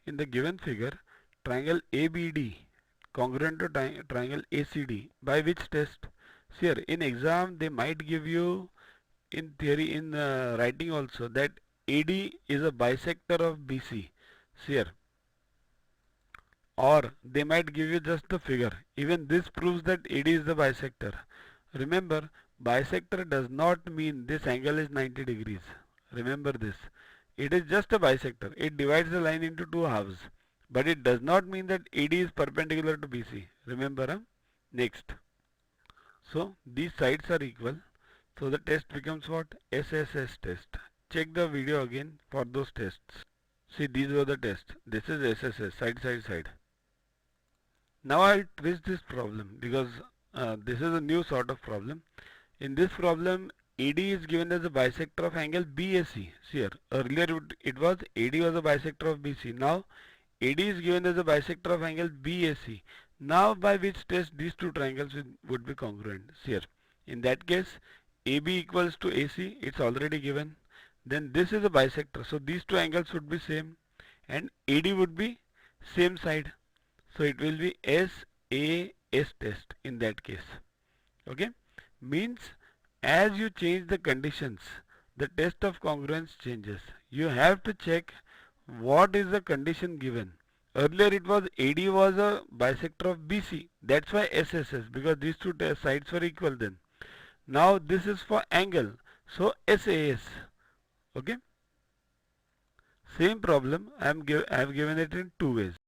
in the given figure, triangle ABD congruent to triangle ACD. By which test? See here, in exam they might give you in theory in writing also that AD is a bisector of BC. See here, or they might give you just the figure. Even this proves that AD is the bisector. Remember, bisector does not mean this angle is 90 degrees. Remember this. It is just a bisector. It divides the line into two halves. But it does not mean that AD is perpendicular to BC. Remember, huh? Next. So, these sides are equal. So, the test becomes what? SSS test. Check the video again for those tests. See, these were the tests. This is SSS, side, side, side. Now I'll twist this problem because this is a new sort of problem. In this problem, AD is given as a bisector of angle BAC. See here, earlier it was AD was a bisector of BC. Now AD is given as a bisector of angle BAC. Now by which test these two triangles would be congruent? See here, in that case AB equals to AC, it's already given. Then this is a bisector, so these two angles would be same and AD would be same side. So it will be SAS test in that case. Okay, means as you change the conditions, the test of congruence changes. You have to check what is the condition given. Earlier it was AD was a bisector of BC, that's why SSS, because these two sides were equal then. Now this is for angle, so SAS. Okay, same problem I have given it in two ways.